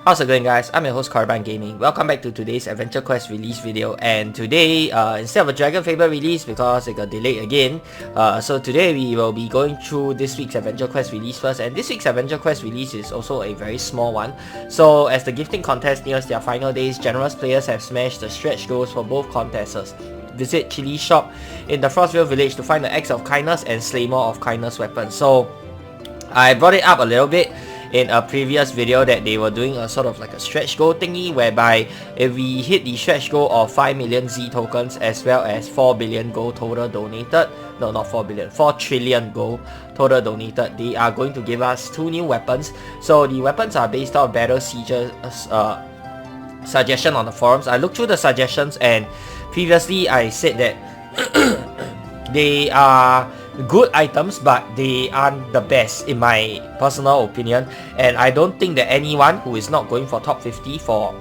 How's it going, guys? I'm your host Carbine Gaming. Welcome back to today's Adventure Quest release video. And today, instead of a Dragon Faber release, because it got delayed again, so today we will be going through this week's Adventure Quest release first. And this week's Adventure Quest release is also a very small one. So as the gifting contest nears their final days, generous players have smashed the stretch goals for both contests. Visit Chili's shop in the Frostville village to find the Axe of Kindness and Slaymore of Kindness weapons. So I brought it up a little bit in a previous video that they were doing a sort of like a stretch goal thingy, whereby if we hit the stretch goal of 5 million Z tokens as well as 4 billion gold total donated, no, not 4 billion, 4 trillion gold total donated, they are going to give us 2 new weapons. So the weapons are based on Battle Siege's suggestion on the forums. I looked through the suggestions and previously I said that they are good items, but they aren't the best in my personal opinion, and I don't think that anyone who is not going for top 50 for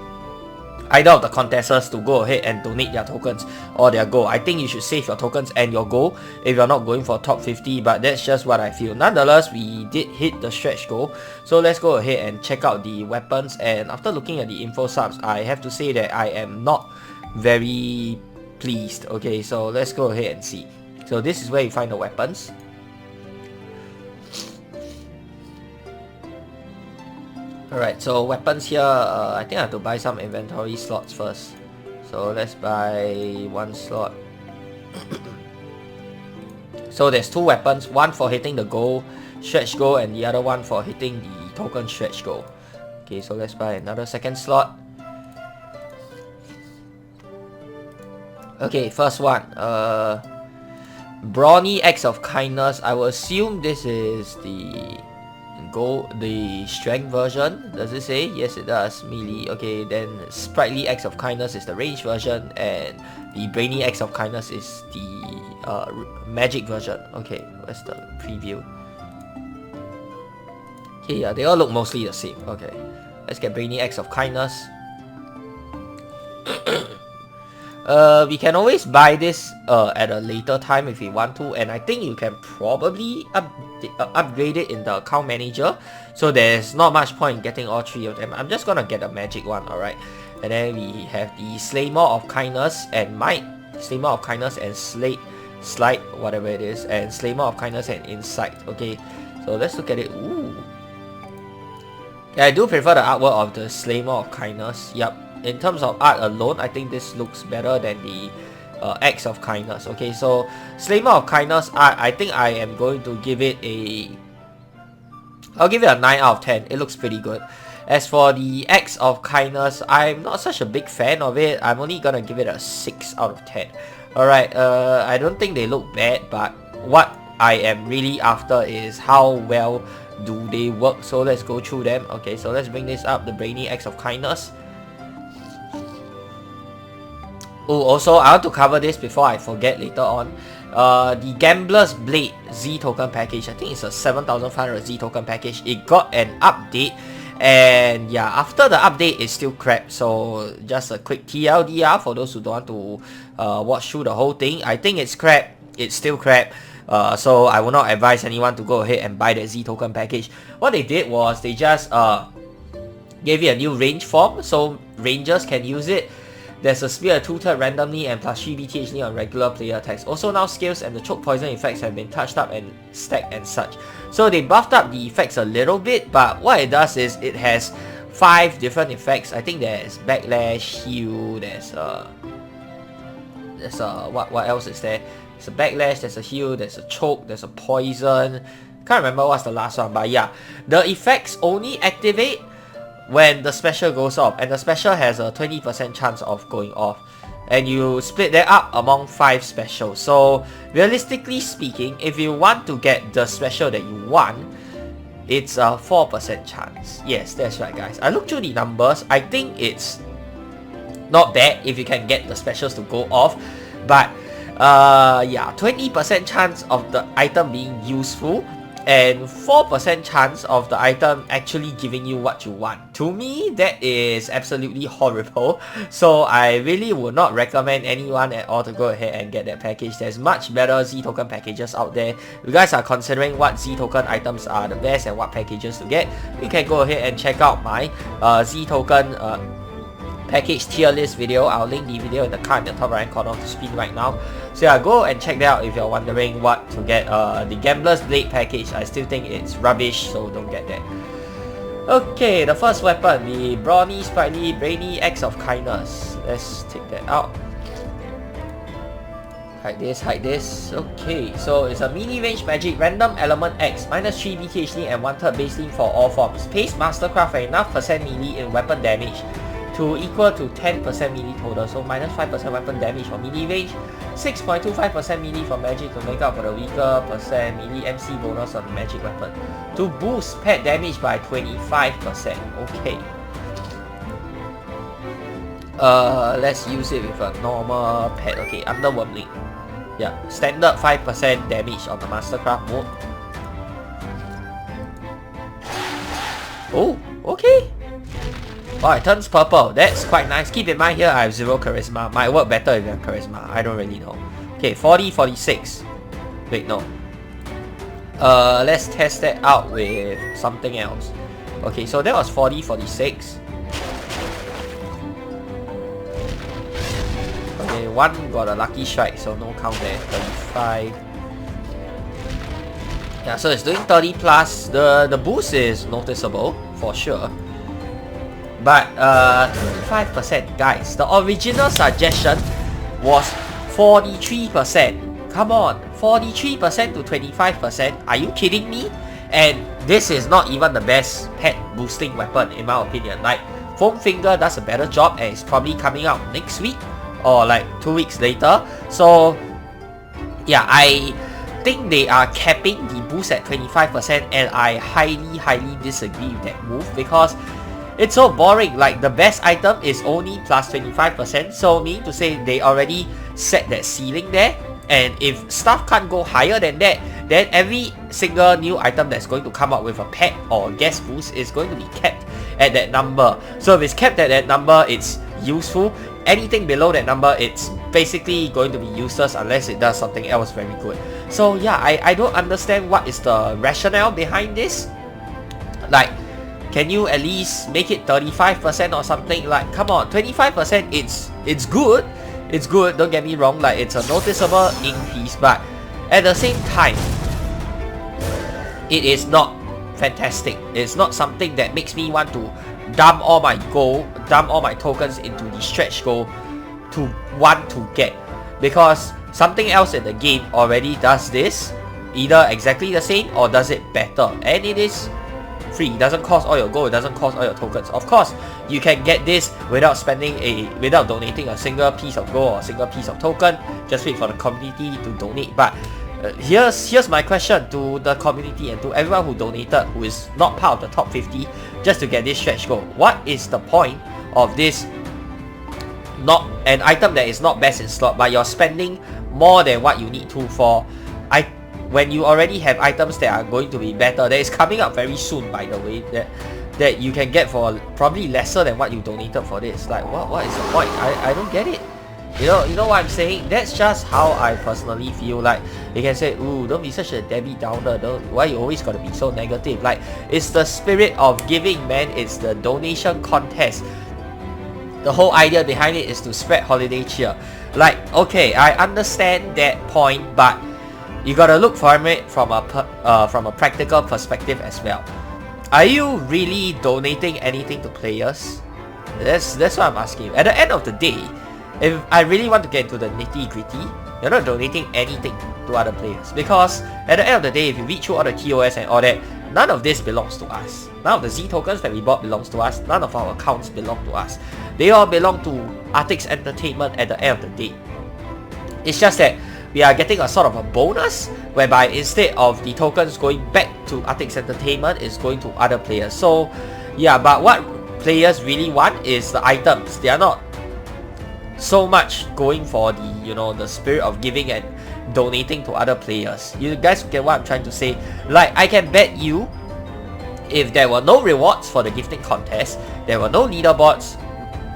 either of the contestants to go ahead and donate their tokens or their gold. I think you should save your tokens and your gold if you're not going for top 50, but that's just what I feel. Nonetheless, we did hit the stretch goal, so let's go ahead and check out the weapons. And after looking at the info subs, I have to say that I am not very pleased. Okay, so let's go ahead and see. So this is where you find the weapons. Alright, so weapons here, I think I have to buy some inventory slots first. So let's buy 1 slot. So there's 2 weapons, one for hitting the goal, stretch goal, and the other one for hitting the token stretch goal. Okay, so let's buy another 2nd slot. Okay, first one, Brawny Axe of Kindness. I will assume this is the strength version. Does it say? Yes, it does. Melee. Okay, then Sprightly Axe of Kindness is the range version, and the Brainy Axe of Kindness is the magic version. Okay, where's the preview? Okay, yeah, they all look mostly the same. Okay, let's get Brainy Axe of Kindness. We can always buy this at a later time if we want to, and I think you can probably upgrade it in the account manager, so there's not much point in getting all 3 of them. I'm just gonna get a magic one, alright? And then we have the Slaymore of Kindness and Might, Slaymore of Kindness and Slide, whatever it is, and Slaymore of Kindness and Insight. Okay, so let's look at it. Ooh. Yeah, I do prefer the artwork of the Slaymore of Kindness. Yep. In terms of art alone, I think this looks better than the Axe of Kindness. Okay, so Slaymore of Kindness art, I think I am going to give it I'll give it a 9 out of 10. It looks pretty good. As for the Axe of Kindness, I'm not such a big fan of it. I'm only gonna give it a 6 out of 10. Alright, I don't think they look bad, but what I am really after is how well do they work. So let's go through them. Okay, so let's bring this up, the Brainy Axe of Kindness. Oh, also, I want to cover this before I forget later on. The Gambler's Blade Z token package, I think it's a 7,500 Z token package. It got an update, and yeah, after the update, it's still crap. So just a quick TLDR for those who don't want to watch through the whole thing. I think it's crap. It's still crap. So I will not advise anyone to go ahead and buy the Z token package. What they did was they just gave you a new range form, so rangers can use it. There's a spear tutored randomly and plus 3 BTHD on regular player attacks. Also now skills and the choke poison effects have been touched up and stacked and such. So they buffed up the effects a little bit, but what it does is it has 5 different effects. I think there's backlash, heal, there's what else is there? There's a backlash, there's a heal, there's a choke, there's a poison. Can't remember what's the last one, but yeah. The effects only activate when the special goes off, and the special has a 20% chance of going off, and you split that up among 5 specials. So realistically speaking, if you want to get the special that you want, it's a 4% chance. Yes, that's right, guys. I looked through the numbers. I think it's not bad if you can get the specials to go off, but yeah, 20% chance of the item being useful and 4% chance of the item actually giving you what you want. To me, that is absolutely horrible. So I really would not recommend anyone at all to go ahead and get that package. There's much better Z token packages out there. If you guys are considering what Z token items are the best and what packages to get, you can go ahead and check out my Z token package tier list video. I'll link the video in the card in the top right corner of the screen right now. So yeah, go and check that out if you're wondering what to get. The Gambler's Blade package, I still think it's rubbish, so don't get that. Okay, the first weapon, the Brawny, Sprightly, Brainy Axe of Kindness. Let's take that out. Hide this, hide this. Okay, so it's a melee range magic, random element X, -3 BTHD and 1/3 baseline for all forms. Paste Mastercraft for enough percent melee in weapon damage to equal to 10% melee total, so -5% weapon damage for melee range, 6.25% melee for magic to make up for the weaker percent melee MC bonus on the magic weapon, to boost pet damage by 25%. Okay. Let's use it with a normal pet. Okay, Underwormling. Yeah, standard 5% damage on the Mastercraft mode. Oh, okay. Oh, it turns purple. That's quite nice. Keep in mind here I have 0 charisma. Might work better if you have charisma. I don't really know. Okay, 40, 46. Wait, no. Let's test that out with something else. Okay, so that was 40, 46. Okay, one got a lucky strike, so no count there. 35. Yeah, so it's doing 30 plus. The boost is noticeable for sure. But 25%, guys. The original suggestion was 43%. Come on, 43% to 25%. Are you kidding me? And this is not even the best pet boosting weapon in my opinion. Like, Foam Finger does a better job and it's probably coming out next week or like 2 weeks later. So yeah, I think they are capping the boost at 25% and I highly disagree with that move because it's so boring. Like, the best item is only plus 25%, so meaning to say they already set that ceiling there, and if stuff can't go higher than that, then every single new item that's going to come out with a pet or guest boost is going to be kept at that number. So if it's kept at that number, it's useful. Anything below that number, it's basically going to be useless unless it does something else very good. So yeah, I don't understand what is the rationale behind this. Like, can you at least make it 35% or something? Like, come on, 25%, it's good. It's good, don't get me wrong, like, it's a noticeable increase, but at the same time, it is not fantastic. It's not something that makes me want to dump all my gold, dump all my tokens into the stretch goal to want to get. Because something else in the game already does this, either exactly the same or does it better. And it is free. It doesn't cost all your gold, it doesn't cost all your tokens. Of course, you can get this without without donating a single piece of gold or a single piece of token. Just wait for the community to donate. But here's my question to the community and to everyone who donated, who is not part of the top 50, just to get this stretch goal. What is the point of this? Not an item that is not best in slot, but you're spending more than what you need to for when you already have items that are going to be better, that is coming up very soon, by the way, that you can get for probably lesser than what you donated for this. Like, what is the point? I don't get it. You know what I'm saying? That's just how I personally feel. Like, you can say, ooh, don't be such a Debbie Downer, why you always gotta be so negative? Like, it's the spirit of giving, man. It's the donation contest. The whole idea behind it is to spread holiday cheer. Like, okay, I understand that point, but you gotta look for it from a practical perspective as well. Are you really donating anything to players? That's what I'm asking. At the end of the day, if I really want to get into the nitty gritty, you're not donating anything to other players, because at the end of the day, if you read through all the TOS and all that, none of this belongs to us. None of the Z tokens that we bought belongs to us. None of our accounts belong to us. They all belong to Artix Entertainment at the end of the day. It's just that we are getting a sort of a bonus, whereby instead of the tokens going back to Artix Entertainment, it's going to other players. So yeah, but what players really want is the items. They are not so much going for the, you know, the spirit of giving and donating to other players. You guys get what I'm trying to say? Like, I can bet you, if there were no rewards for the gifting contest, there were no leaderboards,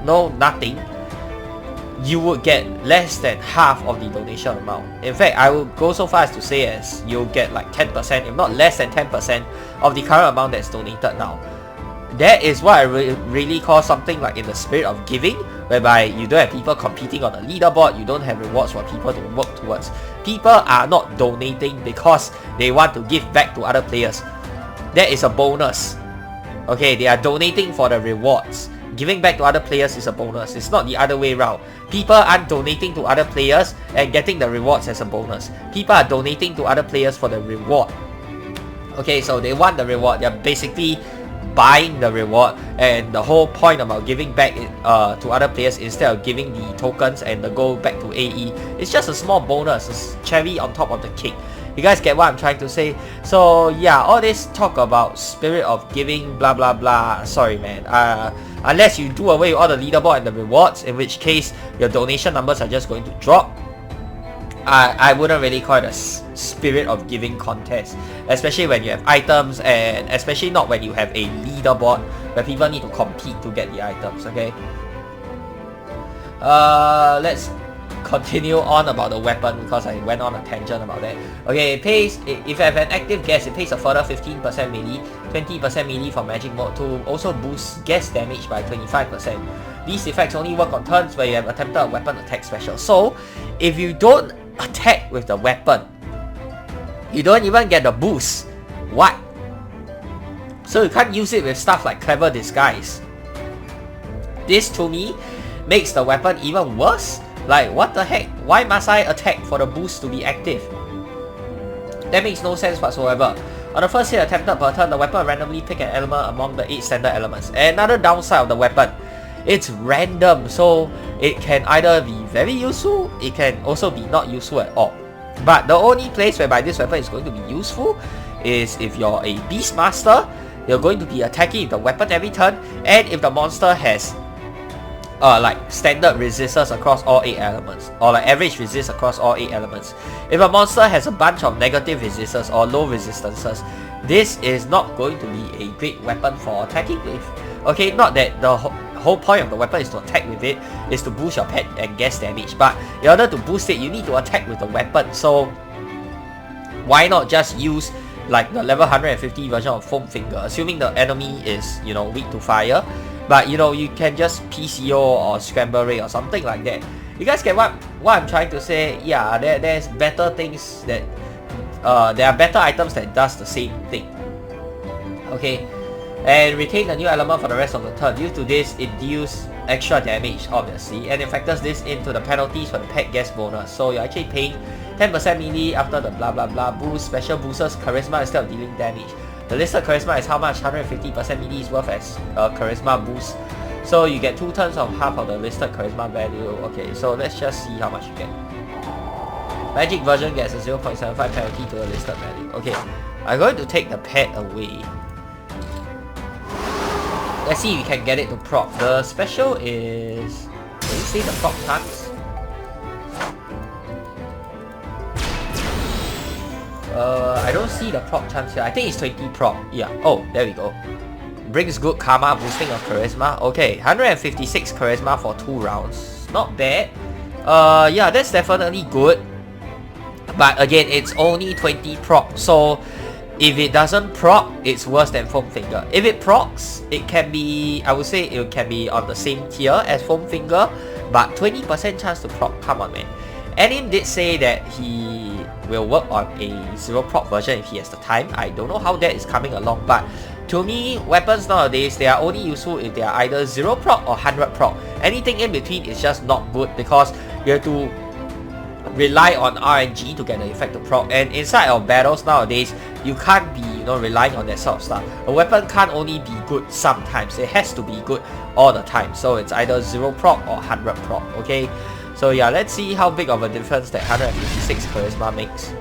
no nothing, you would get less than half of the donation amount. In fact, I will go so far as to say as you'll get like 10%, if not less than 10% of the current amount that's donated now. That is what I really call something like in the spirit of giving, whereby you don't have people competing on a leaderboard, you don't have rewards for people to work towards. People are not donating because they want to give back to other players. That is a bonus. Okay, they are donating for the rewards. Giving back to other players is a bonus. It's not the other way around. People aren't donating to other players and getting the rewards as a bonus. People are donating to other players for the reward. Okay, so they want the reward. They're basically buying the reward, and the whole point about giving back to other players instead of giving the tokens and the gold back to AE, it's just a small bonus, a cherry on top of the cake. You guys get what I'm trying to say? So yeah, all this talk about spirit of giving, blah blah blah, sorry man, unless you do away with all the leaderboard and the rewards, in which case your donation numbers are just going to drop. I wouldn't really call it a spirit of giving contest, especially when you have items, and especially not when you have a leaderboard where people need to compete to get the items. Okay, let's continue on about the weapon because I went on a tangent about that. Okay, it pays, if you have an active guess, it pays a further 15% melee, 20% melee for magic mode to also boost guess damage by 25%. These effects only work on turns where you have attempted a weapon attack special. So if you don't attack with the weapon, you don't even get the boost. What? So you can't use it with stuff like clever disguise. This to me makes the weapon even worse. Like, what the heck? Why must I attack for the boost to be active? That makes no sense whatsoever. On the first hit attempted per turn, the weapon will randomly pick an element among the 8 standard elements. Another downside of the weapon, it's random, so it can either be very useful, it can also be not useful at all. But the only place whereby this weapon is going to be useful is if you're a Beastmaster, you're going to be attacking with the weapon every turn, and if the monster has like standard resistors across all 8 elements, or like average resist across all 8 elements. If a monster has a bunch of negative resistors or low resistances, this is not going to be a great weapon for attacking with. Okay, not that the whole point of the weapon is to attack with it, is to boost your pet and guess damage, but in order to boost it, you need to attack with the weapon. So why not just use like the level 150 version of Foam Finger, assuming the enemy is, you know, weak to fire. But you know, you can just PCO or Scramble Ray or something like that. You guys get what I'm trying to say? Yeah, there's better things that there are better items that does the same thing. Okay, and retain the new element for the rest of the turn. Due to this, it deals extra damage, obviously, and it factors this into the penalties for the pet guess bonus. So you're actually paying 10% melee after the blah blah blah boost. Special boosters charisma instead of dealing damage. The listed charisma is how much 150% melee is worth as a charisma boost. So you get 2 turns of half of the listed charisma value. Okay, so let's just see how much you get. Magic version gets a 0.75 penalty to the listed value. Okay, I'm going to take the pet away. Let's see if we can get it to proc. The special is... Can you see the proc chance? I don't see the proc chance here. I think it's 20 proc. Yeah. Oh, there we go. Brings good karma, boosting of charisma. Okay, 156 charisma for 2 rounds. Not bad. Yeah, that's definitely good. But again, it's only 20 proc. So if it doesn't proc, it's worse than Foam Finger. If it procs, it can be, I would say it can be on the same tier as Foam Finger, but 20% chance to proc. Come on, man. Anim did say that he will work on a 0 proc version if he has the time. I don't know how that is coming along, but to me, weapons nowadays, they are only useful if they are either 0 proc or 100 proc. Anything in between is just not good because you have to rely on RNG to get the effect to proc, and inside of battles nowadays, you can't be, you know, relying on that sort of stuff. A weapon can't only be good sometimes, it has to be good all the time. So it's either 0 proc or 100 proc, okay? So yeah, let's see how big of a difference that 156 charisma makes.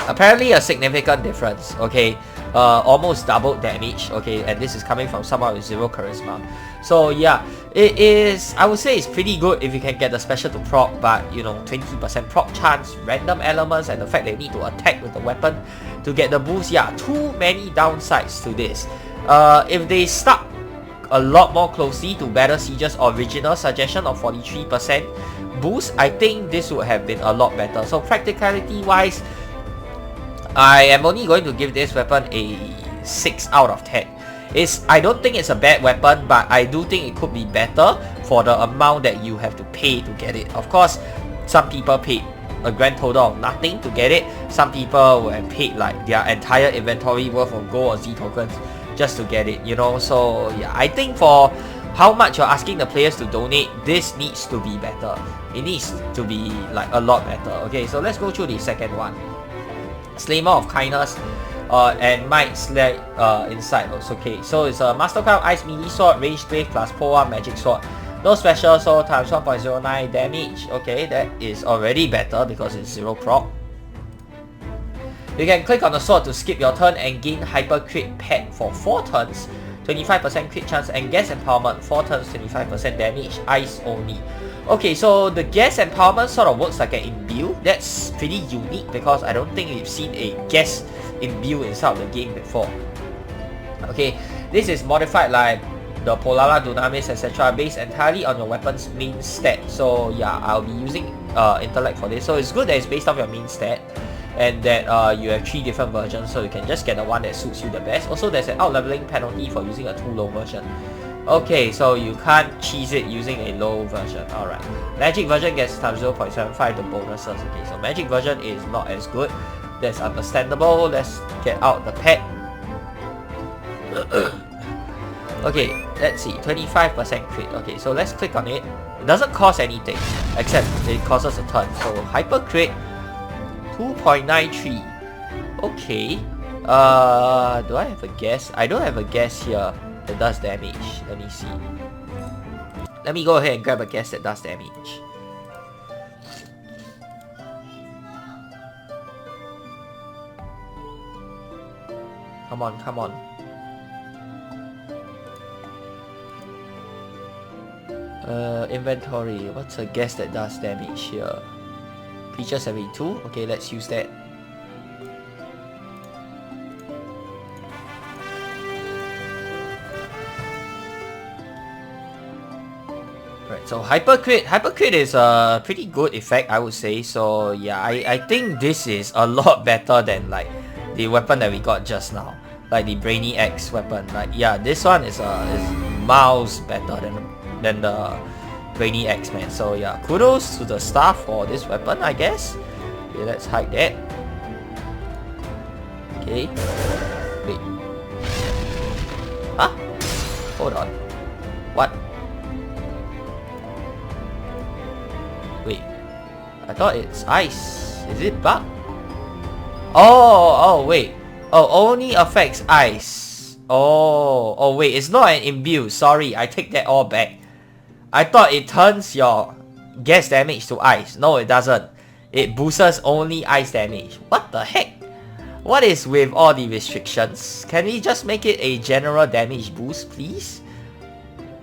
Apparently a significant difference, okay? almost doubled damage, okay, and this is coming from someone with 0 charisma. So yeah, it is, I would say it's pretty good if you can get the special to proc, but you know, 20% proc chance, random elements, and the fact they need to attack with the weapon to get the boost. Yeah, too many downsides to this. If they stuck a lot more closely to Battle Siege's original suggestion of 43% boost, I think this would have been a lot better. So practicality wise, I am only going to give this weapon a 6 out of 10. I don't think it's a bad weapon, but I do think it could be better for the amount that you have to pay to get it. Of course, some people paid a grand total of nothing to get it. Some people will have paid like their entire inventory worth of gold or Z tokens just to get it, you know. So yeah, I think for how much you're asking the players to donate, this needs to be better. It needs to be like a lot better. Okay, so let's go through the second one. Slaymore of Kindness and Might Slay inside also. Okay, so it's a Mastercraft Ice Melee Sword, Ranged Blade plus Poa Magic Sword. No special, so times 1.09 damage. Okay, that is already better because it's 0 proc. You can click on the sword to skip your turn and gain Hyper Crit Pet for 4 turns, 25% crit chance, and Gas Empowerment, 4 turns, 25% damage, ice only. Okay, so the Gas Empowerment sort of works like an imbue. That's pretty unique because I don't think we've seen a gas imbue inside of the game before. Okay, this is modified like the Polala, Dunamis, etc. based entirely on your weapon's main stat. So yeah, I'll be using Intellect for this. So it's good that it's based off your main stat, and that you have 3 different versions, so you can just get the one that suits you the best. Also, there's an out-leveling penalty for using a too low version. Okay, so you can't cheese it using a low version. Alright. Magic version gets times 0.75 the bonuses. Okay, so magic version is not as good. That's understandable. Let's get out the pet. Okay, let's see. 25% crit. Okay, so let's click on it. It doesn't cost anything, except it costs us a turn. So hyper crit 2.93. Okay. Do I have a guess? I don't have a guess here that does damage. Let me see. Let me go ahead and grab a guess that does damage. Come on, come on. Inventory. What's a guess that does damage here? Creature 72. Okay, let's use that. Right, so hyper crit is a pretty good effect, I would say. So yeah, I think this is a lot better than like the weapon that we got just now, like the Brainy X weapon. Like yeah, this one is miles better than the Brainy X, man. So yeah, kudos to the staff for this weapon, I guess. Okay, let's hide that. Okay. Wait. Huh? Hold on. What? Wait. I thought it's ice. Is it bug? Oh, wait. Oh, only affects ice. Oh, wait. It's not an imbue. Sorry, I take that all back. I thought it turns your gas damage to ice. No, it doesn't. It boosts only ice damage. What the heck? What is with all the restrictions? Can we just make it a general damage boost, please?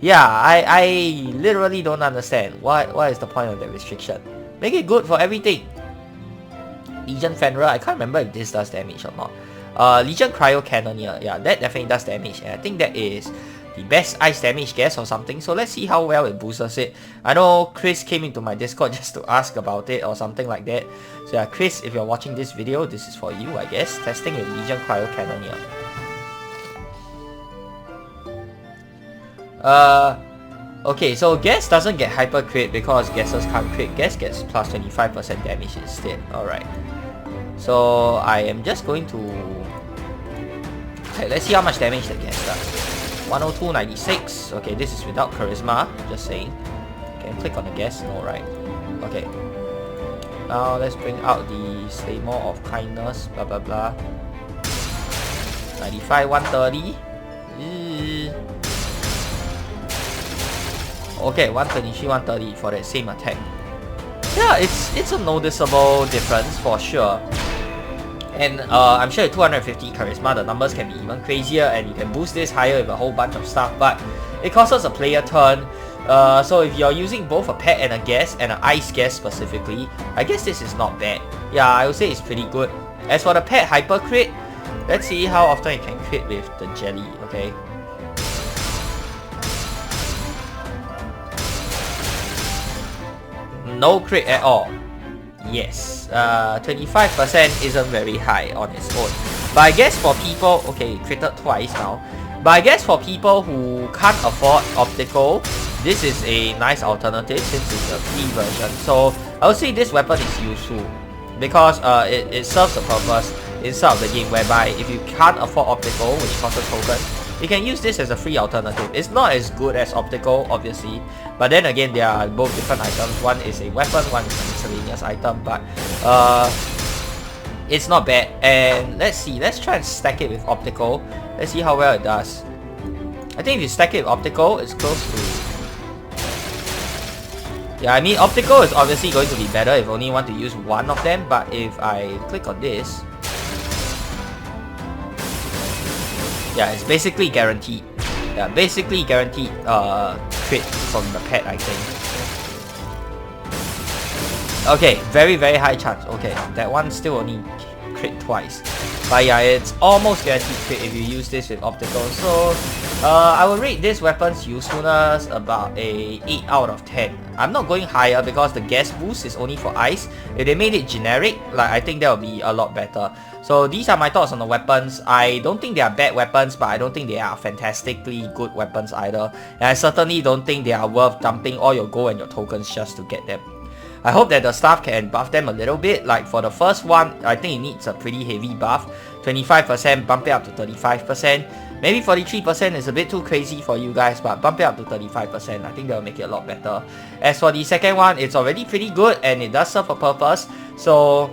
Yeah, I literally don't understand. What is the point of that restriction? Make it good for everything. Legion Fenrir, I can't remember if this does damage or not. Legion Cryo Cannoneer, yeah, that definitely does damage. And I think that is the best ice damage guess or something. So let's see how well it boosts it. I know Chris came into my Discord just to ask about it or something like that. So yeah, Chris, if you're watching this video, this is for you, I guess. Testing with Legion Cryo Cannoneer. Okay, so Gas doesn't get hyper crit because Gases can't crit. Gas gets plus 25% damage instead. Alright. So I am just going to... Okay, let's see how much damage the Gas does. 102.96. Okay, this is without charisma, just saying. Okay, click on the Gas. No, right. Okay. Now let's bring out the Slaymore of Kindness. Blah blah blah. 95, 130. Okay, 123, 130 for that same attack. Yeah, it's a noticeable difference for sure. And I'm sure with 250 charisma, the numbers can be even crazier, and you can boost this higher with a whole bunch of stuff, but it costs us a player turn. So if you're using both a pet and a guest, and an ice guest specifically, I guess this is not bad. Yeah, I would say it's pretty good. As for the pet hyper crit, let's see how often you can crit with the jelly, okay? No crit at all. Yes, 25% isn't very high on its own. But I guess for people, okay, critted twice now. But I guess for people who can't afford optical, this is a nice alternative since it's a free version. So I would say this weapon is useful because it serves a purpose inside of the game, whereby if you can't afford optical, which costs a token, you can use this as a free alternative. It's not as good as optical, obviously, but then again, they are both different items. One is a weapon, one is a miscellaneous item, but it's not bad. And let's see, let's try and stack it with optical. Let's see how well it does. I think if you stack it with optical, it's close to... Yeah, I mean, optical is obviously going to be better if only you want to use one of them, but if I click on this, yeah, it's basically guaranteed. Yeah, basically guaranteed crit from the pet, I think. Okay, very high chance. Okay, that one still only crit twice. But yeah, it's almost guaranteed crit if you use this with optical. So I will rate this weapon's usefulness about a 8 out of 10. I'm not going higher because the guest boost is only for ice. If they made it generic, like, I think that would be a lot better. So these are my thoughts on the weapons. I don't think they are bad weapons, but I don't think they are fantastically good weapons either. And I certainly don't think they are worth dumping all your gold and your tokens just to get them. I hope that the staff can buff them a little bit. Like for the first one, I think it needs a pretty heavy buff. 25%, bump it up to 35%. Maybe 43% is a bit too crazy for you guys, but bump it up to 35%. I think that will make it a lot better. As for the second one, it's already pretty good and it does serve a purpose. So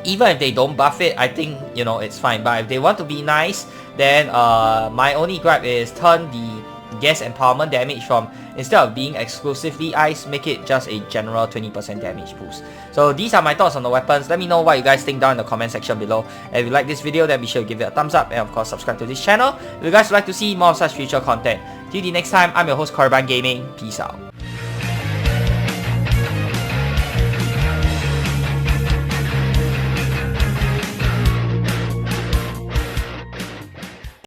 even if they don't buff it, I think, you know, it's fine. But if they want to be nice, then my only gripe is turn the guest empowerment damage from, instead of being exclusively ice, make it just a general 20% damage boost. So these are my thoughts on the weapons. Let me know what you guys think down in the comment section below. And if you like this video, then be sure to give it a thumbs up and of course subscribe to this channel if you guys would like to see more of such future content. Till the next time, I'm your host Korriban Gaming. Peace out.